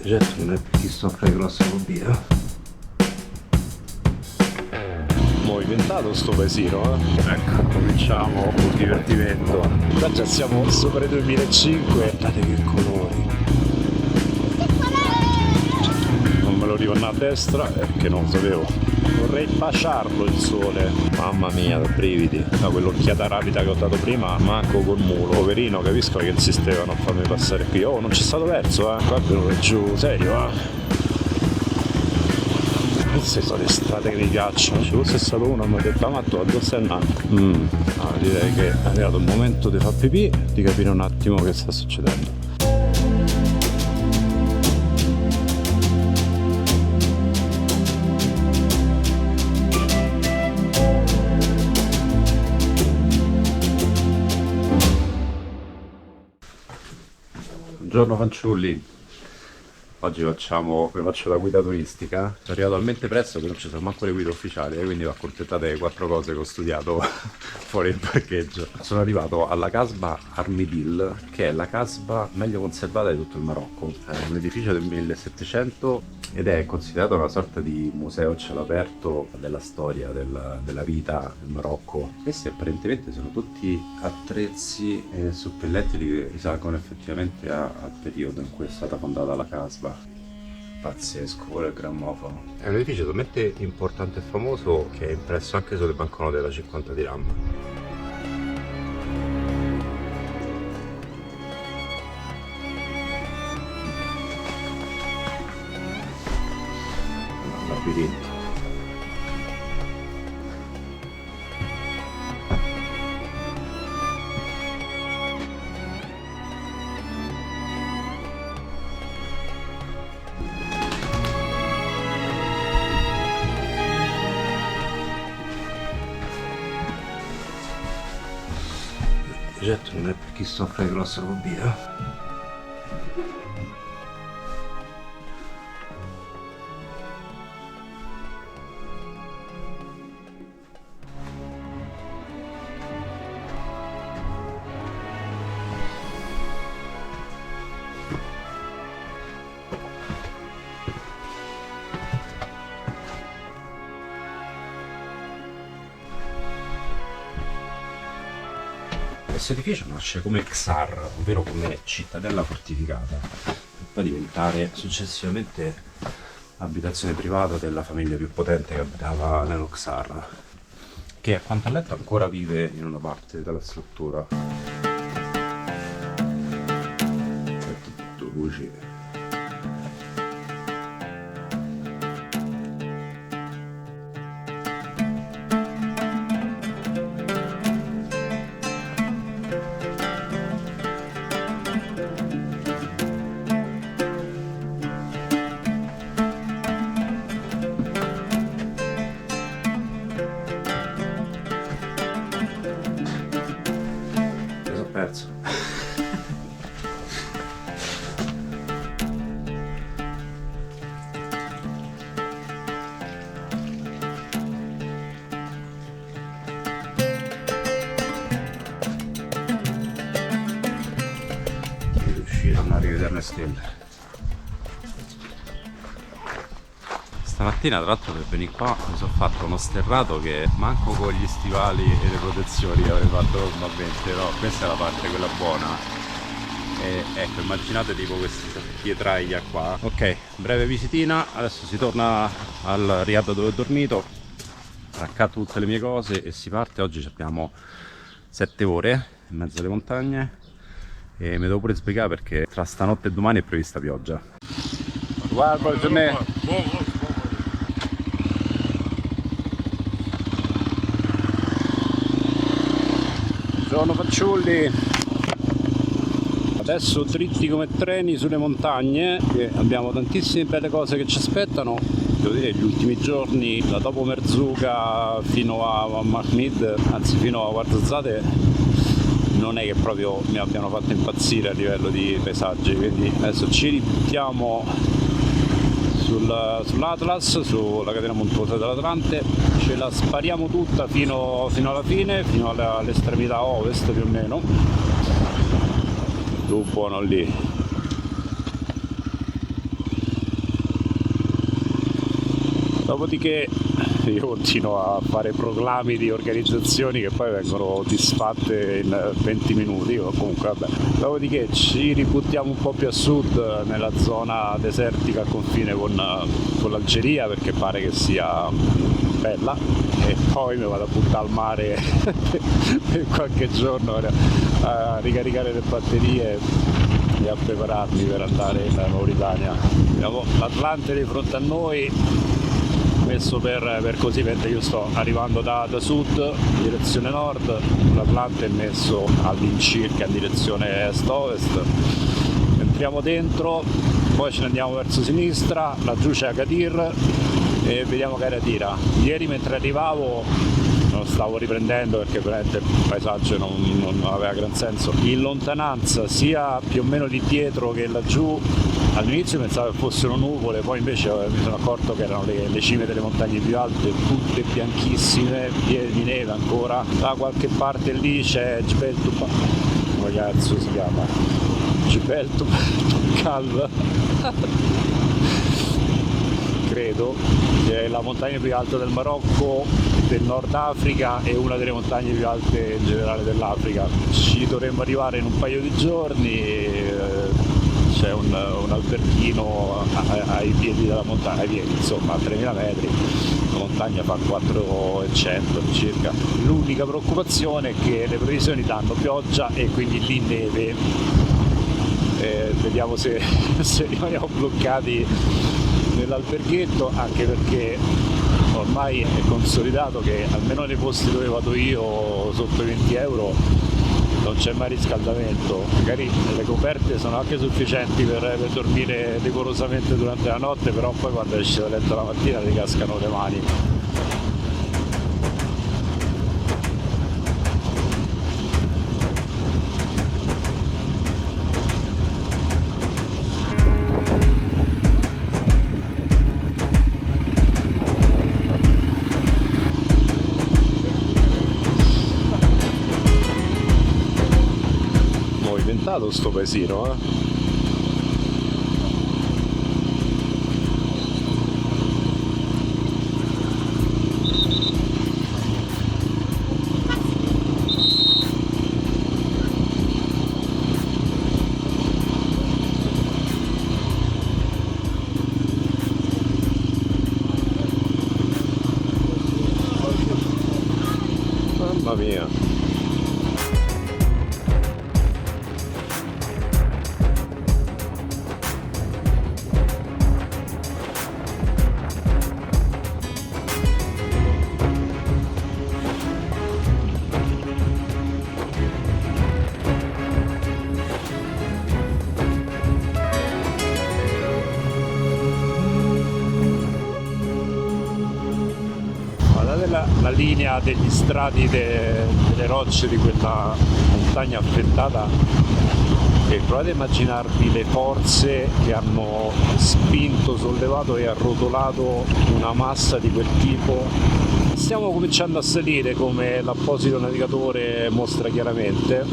Certo non è per chi soffre di claustrofobia. Movimentato sto paesino, Ecco, cominciamo col divertimento. Qua già siamo sopra i 2005. Guardate che colori. Non me lo ricordo a destra perché non lo sapevo. Vorrei baciarlo il sole. Mamma mia, da brividi. Da quell'occhiata rapida che ho dato prima, manco col mulo. Poverino, capisco che insistevano a farmi passare qui. Oh, non c'è stato verso, Qua è venuto giù, serio, Queste sono le strade che mi piacciono. Ci fosse stato uno e mi ha detto: ma tu a dove stai andando? Direi che è arrivato il momento di far pipì, di capire un attimo che sta succedendo. Buongiorno fanciulli. Oggi vi faccio la guida turistica. Sono arrivato talmente presto che non ci sono manco le guide ufficiali, quindi vi accontentate di 4 cose che ho studiato fuori il parcheggio. Sono arrivato alla Casbah Armidil, che è la casbah meglio conservata di tutto il Marocco. È un edificio del 1700 ed è considerato una sorta di museo a cielo aperto della storia della vita del Marocco. Questi apparentemente sono tutti attrezzi e suppellettili che risalgono effettivamente al periodo in cui è stata fondata la Casbah. Pazzesco, quello è il grammofono. È un edificio talmente importante e famoso che è impresso anche sulle banconote da 50 dirham. Labirinto. Certo non è per chi soffre di claustrofobia. Questo edificio nasce come Ksar, ovvero come cittadella fortificata, per poi diventare successivamente abitazione privata della famiglia più potente che abitava nello Ksar, che a quanto ho letto ancora vive in una parte della struttura. È tutto luci. Perso. Riuscirono a rivedere le stelle. Stamattina tra l'altro per venire qua mi sono fatto uno sterrato che manco con gli stivali e le protezioni avrei fatto normalmente, no? Questa è la parte quella buona. E ecco, immaginate tipo questa pietraglia qua. Ok, breve visitina, adesso si torna al riad dove ho dormito, raccatto tutte le mie cose e si parte. Oggi abbiamo 7 ore in mezzo alle montagne e mi devo pure sbrigare perché tra stanotte e domani è prevista pioggia. Guarda, Buongiorno fanciulli, adesso dritti come treni sulle montagne, che abbiamo tantissime belle cose che ci aspettano. Devo dire, gli ultimi giorni, da dopo Merzouga fino a Mahmid, anzi fino a Ouarzazate, non è che proprio mi abbiano fatto impazzire a livello di paesaggi, quindi adesso ci ributtiamo sull'Atlas, sulla catena montuosa dell'Atlante, ce la spariamo tutta fino alla fine, fino all'estremità ovest più o meno. Tu buono lì. Dopodiché io continuo a fare proclami di organizzazioni che poi vengono disfatte in 20 minuti, o comunque vabbè. Dopodiché ci ributtiamo un po' più a sud, nella zona desertica al confine con l'Algeria, perché pare che sia bella, e poi mi vado a buttare al mare per qualche giorno a ricaricare le batterie e a prepararmi per andare in Mauritania. Abbiamo l'Atlante di fronte a noi, messo per così, mentre io sto arrivando da sud in direzione nord, l'Atlante è messo all'incirca in direzione est-ovest. Entriamo dentro, poi ce ne andiamo verso sinistra, laggiù c'è Agadir e vediamo che aria tira. Ieri mentre arrivavo non stavo riprendendo perché veramente il paesaggio non aveva gran senso. In lontananza, sia più o meno lì dietro che laggiù, all'inizio pensavo che fossero nuvole, poi invece mi sono accorto che erano le cime delle montagne più alte, tutte bianchissime, piene di neve ancora. Da qualche parte lì c'è Jebel come cazzo si chiama? Jebel Toubkal credo, che è la montagna più alta del Marocco, del Nord Africa e una delle montagne più alte in generale dell'Africa. Ci dovremmo arrivare in un paio di giorni, c'è un alberghino ai piedi della montagna, ai piedi insomma a 3000 metri, la montagna fa 400 circa. L'unica preoccupazione è che le previsioni danno pioggia e quindi lì neve, vediamo se rimaniamo bloccati nell'alberghetto, anche perché ormai è consolidato che almeno nei posti dove vado io sotto i 20 euro non c'è mai riscaldamento. Magari le coperte sono anche sufficienti per dormire decorosamente durante la notte, però poi quando esci da letto la mattina ti cascano le mani. Sto paesino, Mamma mia. La linea degli strati delle rocce di quella montagna affettata, e provate a immaginarvi le forze che hanno spinto, sollevato e arrotolato una massa di quel tipo. Stiamo cominciando a salire, come l'apposito navigatore mostra chiaramente,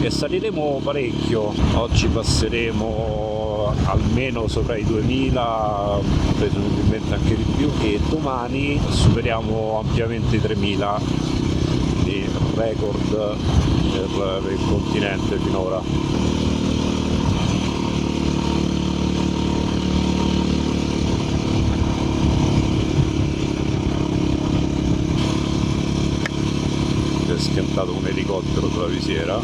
e saliremo parecchio. Oggi passeremo almeno sopra i 2000, presumibilmente anche di più, e domani superiamo ampiamente i 3000, quindi record per il continente finora. Si è schiantato un elicottero sulla visiera,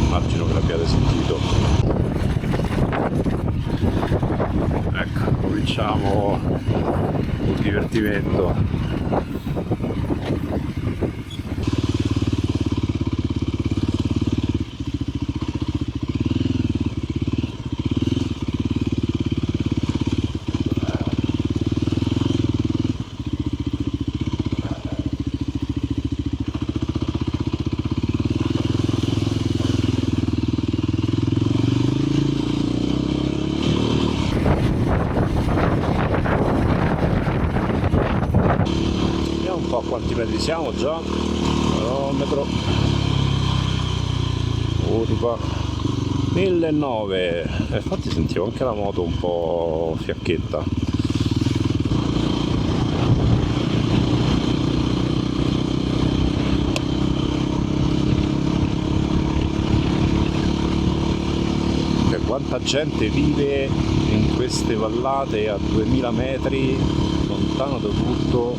immagino che l'abbiate sentito. Ecco, cominciamo il divertimento. Quanti metri siamo già? Barometro. Curva 1900. Infatti sentivo anche la moto un po' fiacchetta. quanta gente vive in queste vallate a 2000 metri, lontano da tutto,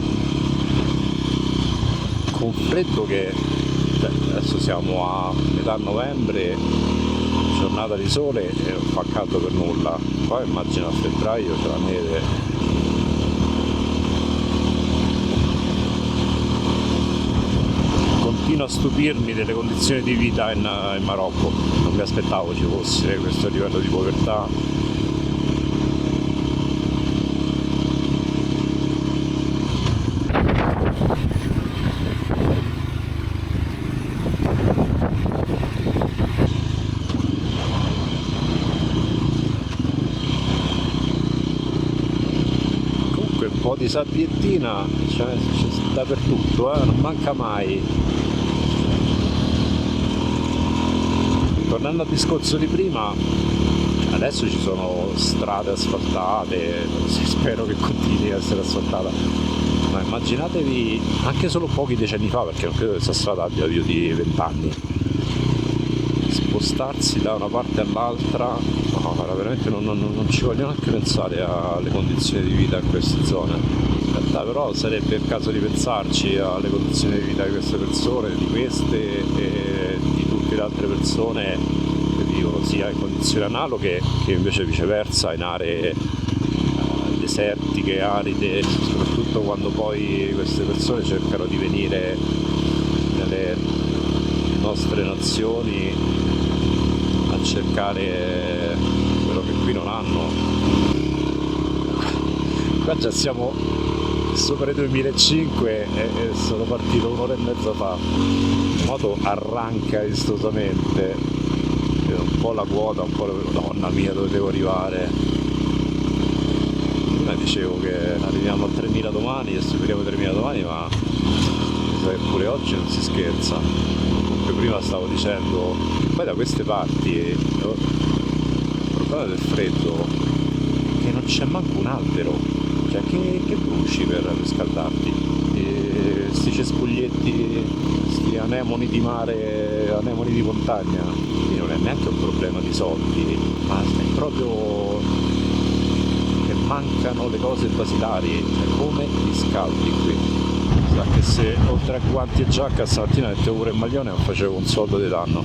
con freddo che adesso siamo a metà novembre, giornata di sole e non fa caldo per nulla. Poi immagino a febbraio c'è la neve. Continuo a stupirmi delle condizioni di vita in Marocco, non mi aspettavo ci fosse questo livello di povertà. Comunque un po' di sabbiettina c'è dappertutto, non manca mai. Tornando al discorso di prima, adesso ci sono strade asfaltate, spero che continui a essere asfaltata, ma immaginatevi anche solo pochi decenni fa, perché non credo che questa strada abbia più di 20 anni, spostarsi da una parte all'altra, no, veramente non ci voglio neanche pensare alle condizioni di vita in queste zone. In realtà però sarebbe il caso di pensarci alle condizioni di vita di queste persone, di queste e di tutte le altre persone che vivono sia in condizioni analoghe che invece viceversa in aree desertiche, aride, soprattutto quando poi queste persone cercano di venire nelle nostre nazioni a cercare quello che qui non hanno. Qua già siamo sopra i 2005 e sono partito un'ora e mezza fa. La moto arranca vistosamente, un po' la quota, un po' la... Madonna mia, dove devo arrivare? Prima dicevo che arriviamo a 3000 domani e superiamo i 3000 domani, ma pure oggi non si scherza. Comunque prima stavo dicendo, poi da queste parti il problema del freddo è che non c'è manco un albero, cioè che bruci per riscaldarti, sti cespuglietti, sti anemoni di mare, anemoni di montagna, quindi non è neanche un problema di soldi, ma è proprio che mancano le cose basilari, cioè come ti scaldi qui. Sa che se oltre a guanti e giacca stamattina mettevo pure il maglione non facevo un soldo di danno.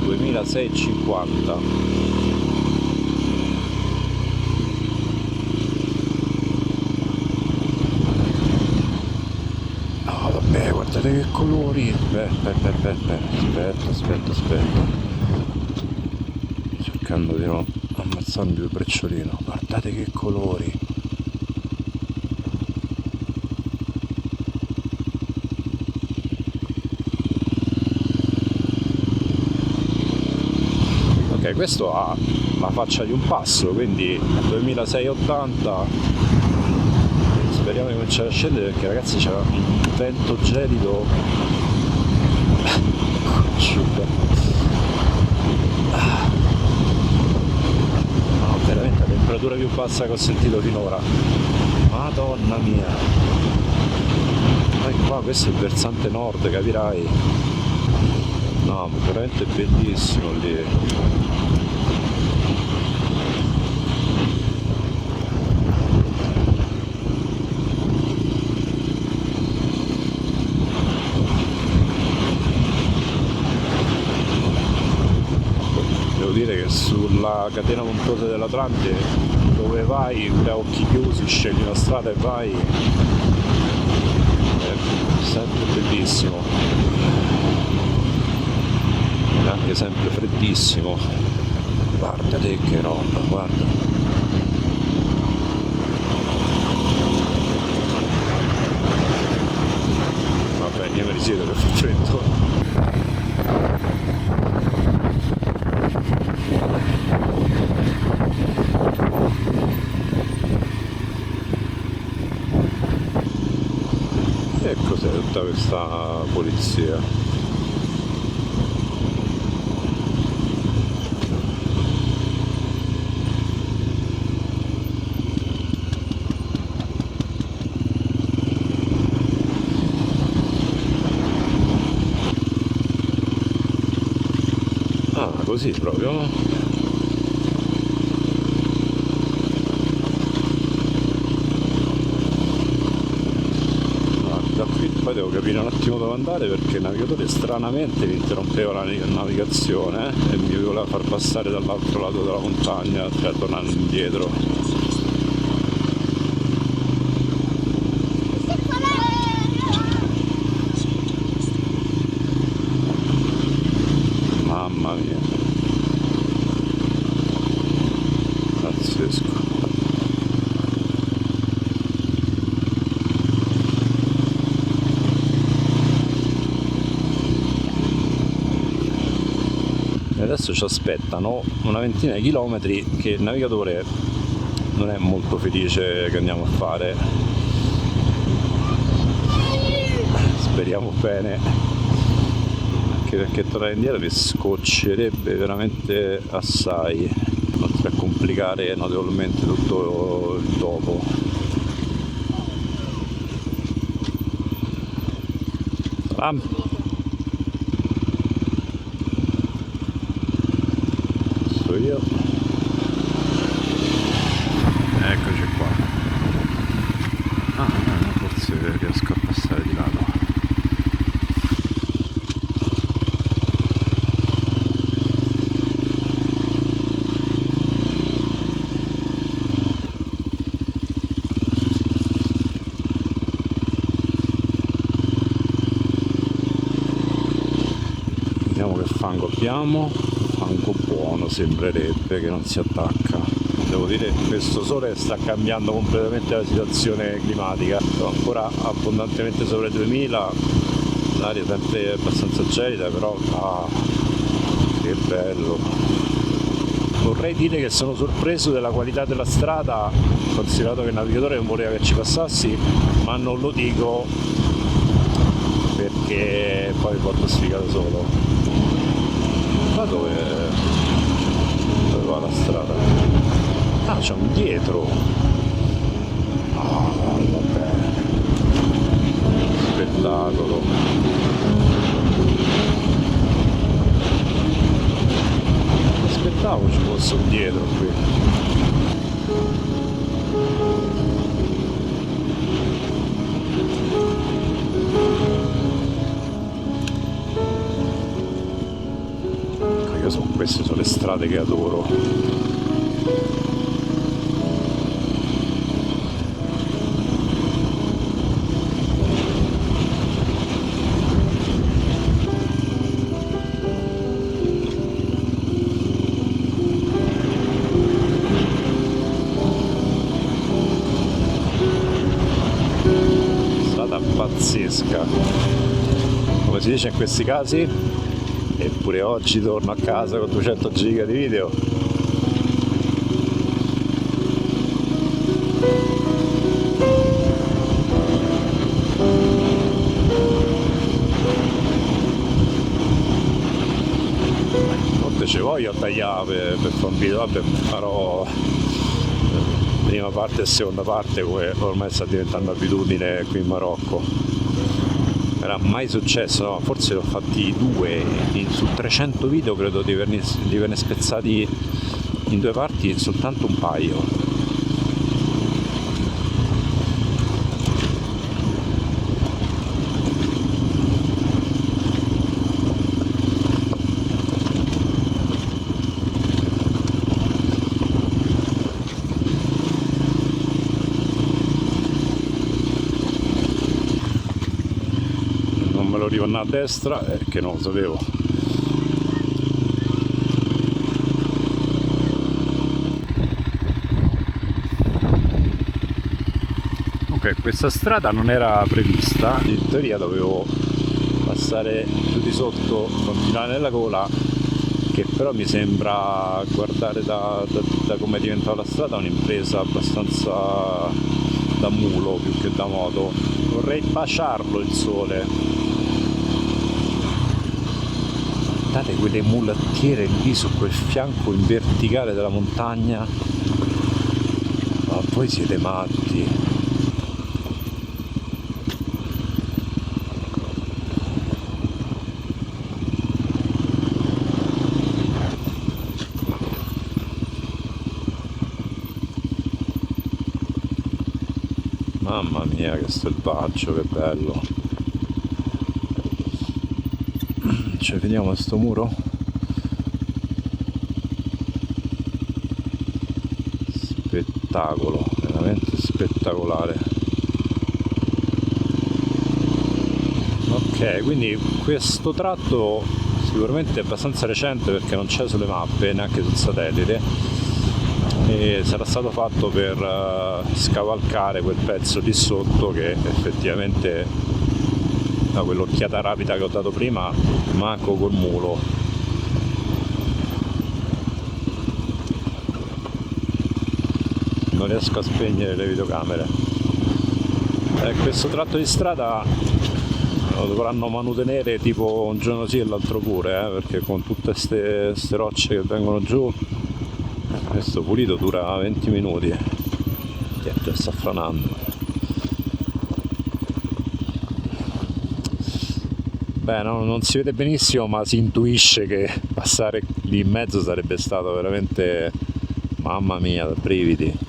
€26,50. No vabbè, guardate che colori. Aspetta. Cercando di non ammazzarmi più il brecciolino. Guardate che colori. Ok, questo ha la faccia di un passo, quindi 2680. Speriamo di cominciare a scendere perché ragazzi c'è un vento gelido. No, veramente la temperatura più bassa che ho sentito finora. Madonna mia. Poi qua questo è il versante nord, capirai. No, veramente bellissimo lì. Devo dire che sulla catena montuosa dell'Atlante, dove vai a occhi chiusi, scegli una strada e vai, è sempre bellissimo, è anche sempre freddissimo. Guarda te che roba, guarda. Vabbè, io mi risiedo per far freddo. E cos'è tutta questa polizia? così proprio. Da qui poi devo capire un attimo dove andare, perché il navigatore stranamente mi interrompeva la navigazione e mi voleva far passare dall'altro lato della montagna, cioè tornando indietro. Mamma mia, pazzesco. E adesso ci aspettano una ventina di chilometri che il navigatore non è molto felice che andiamo a fare. Speriamo bene, anche perché tornare indietro mi scoccerebbe veramente assai, oltre a complicare notevolmente tutto il dopo. Io. Eccoci qua. No, forse riesco a passare di lato. Vediamo che fango abbiamo. Fango buono, sembrerebbe, che non si attacca. Devo dire che questo sole sta cambiando completamente la situazione climatica. Sono ancora abbondantemente sopra i 2000, l'aria è sempre abbastanza gelida, però che bello. Vorrei dire che sono sorpreso della qualità della strada, considerato che il navigatore non voleva che ci passassi, ma non lo dico perché poi mi porto sfigato solo. Ma dove va la strada? Ah, c'è un dietro. Vabbè. Spettacolo. Aspettavo ci fosse un dietro qui. Queste sono le strade che adoro. Strada pazzesca, come si dice in questi casi. Eppure oggi torno a casa con 200 giga di video. Non ci voglio tagliare per fare un video, vabbè, farò prima parte e seconda parte, come ormai sta diventando abitudine qui in Marocco. Era mai successo, no? Forse l'ho fatti 2 su 300 video, credo di averne spezzati in 2 parti soltanto un paio. Me lo ritorno a destra, che non lo sapevo. Ok, questa strada non era prevista, in teoria dovevo passare giù di sotto, continuare nella gola, che però mi sembra, a guardare da come è diventata la strada, un'impresa abbastanza da mulo più che da moto. Vorrei baciarlo il sole. Guardate quelle mulattiere lì su quel fianco in verticale della montagna, ma voi siete matti. Mamma mia, che selvaggio, che bello. Cioè, vediamo sto muro. Spettacolo, veramente spettacolare. Ok, quindi questo tratto sicuramente è abbastanza recente perché non c'è sulle mappe, neanche sul satellite, e sarà stato fatto per scavalcare quel pezzo lì sotto che effettivamente, da quell'occhiata rapida che ho dato prima, manco col mulo. Non riesco a spegnere le videocamere. Questo tratto di strada lo dovranno manutenere tipo un giorno sì e l'altro pure, perché con tutte queste rocce che vengono giù, questo pulito dura 20 minuti. Già sta franando. Beh, no, non si vede benissimo, ma si intuisce che passare lì in mezzo sarebbe stato veramente, mamma mia, da brividi.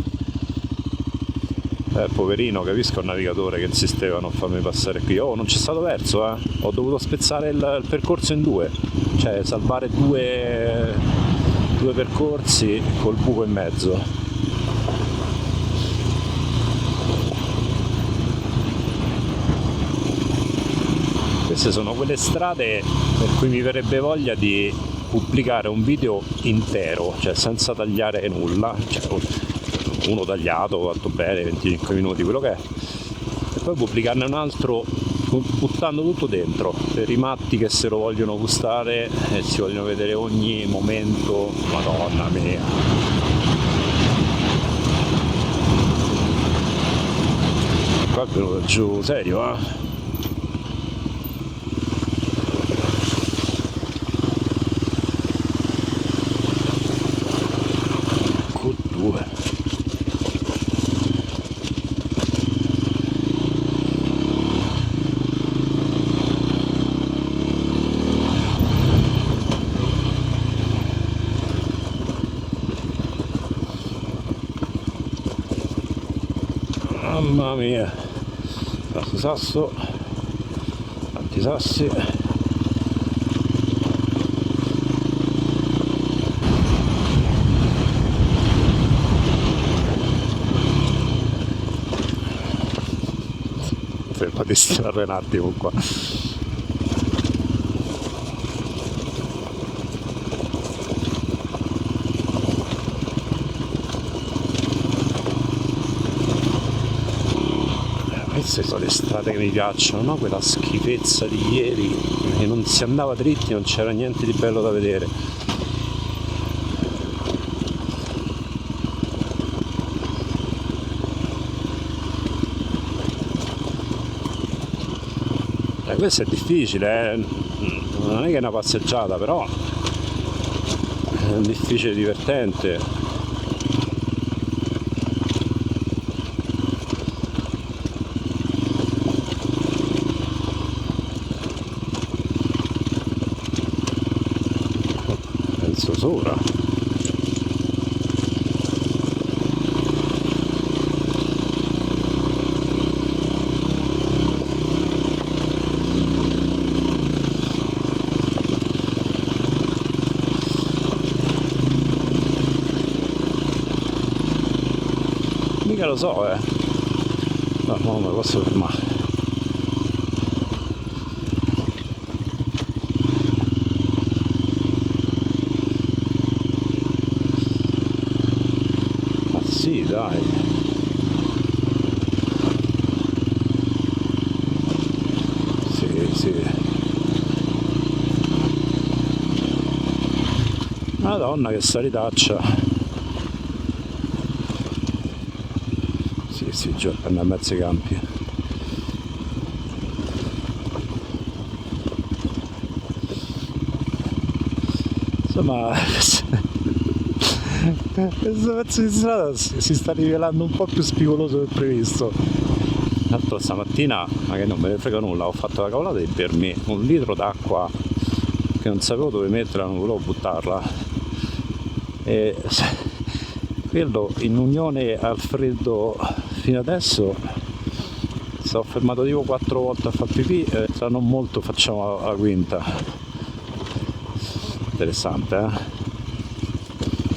Poverino, capisco il navigatore che insisteva a non farmi passare qui. Oh, non c'è stato verso, ho dovuto spezzare il percorso in due, cioè salvare due percorsi col buco in mezzo. Queste sono quelle strade per cui mi verrebbe voglia di pubblicare un video intero, cioè senza tagliare nulla, cioè uno tagliato, fatto bene, 25 minuti, quello che è, e poi pubblicarne un altro buttando tutto dentro, per i matti che se lo vogliono gustare e si vogliono vedere ogni momento. Madonna mia. Qua è venuto giù serio, Q2. Mamma mia, sasso, tanti sassi. Ferma di distrarre un attimo qua. Queste sono le strade che mi piacciono, no? Quella schifezza di ieri, che non si andava dritti, non c'era niente di bello da vedere. Questo è difficile, non è che è una passeggiata, però è difficile, divertente. Penso sopra. Mica lo so, no, non me posso fermare. Ma sì, dai. Sì. Madonna, che salitaccia. Sì, già, a mezzo campi. Insomma, questo pezzo di strada si sta rivelando un po' più spigoloso del previsto. Tanto stamattina, ma che non me ne frega nulla, ho fatto la cavolata di bermi un litro d'acqua che non sapevo dove metterla, non volevo buttarla, e quello in unione al freddo fino adesso Stavo fermato tipo 4 volte a far pipì e tra non molto facciamo la quinta. Interessante, eh?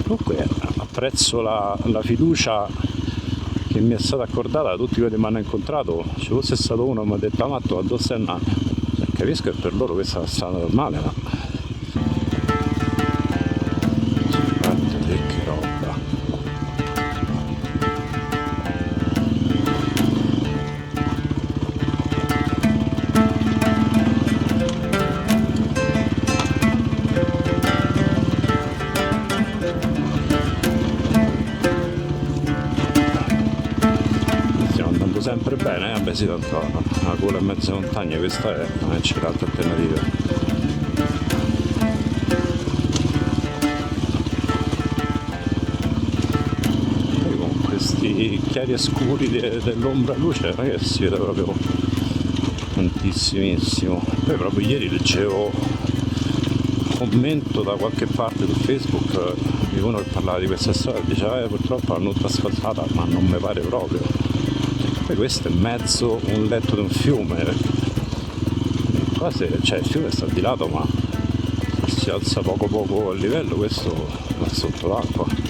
Comunque apprezzo la fiducia che mi è stata accordata da tutti quelli che mi hanno incontrato. Ci fosse stato uno che mi ha detto: Matto, quando stai andando? Capisco che per loro questa è una strada normale, ma che roba. Stiamo andando sempre bene, vabbè sì, tanto la gola in mezzo alle montagne questa è, non c'è tante alternative. Questi chiari e scuri dell'ombra luce non è che si vede proprio tantissimissimo. Poi proprio ieri leggevo un commento da qualche parte su Facebook di uno che parlava di questa storia e diceva purtroppo l'hanno tutta asfaltata, ma non mi pare proprio. Poi questo è mezzo un letto di un fiume, quasi, cioè il fiume sta di lato, ma si alza poco poco a livello, questo va sotto l'acqua.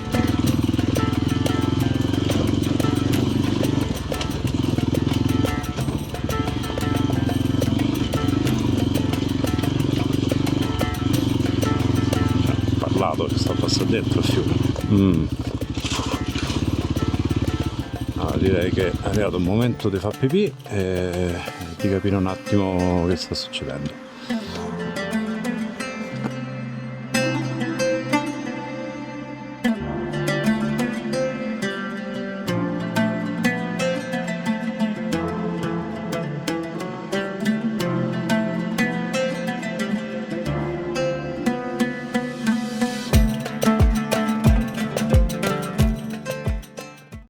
Che sta passando dentro il fiume. Allora, direi che è arrivato il momento di far pipì e di capire un attimo che sta succedendo.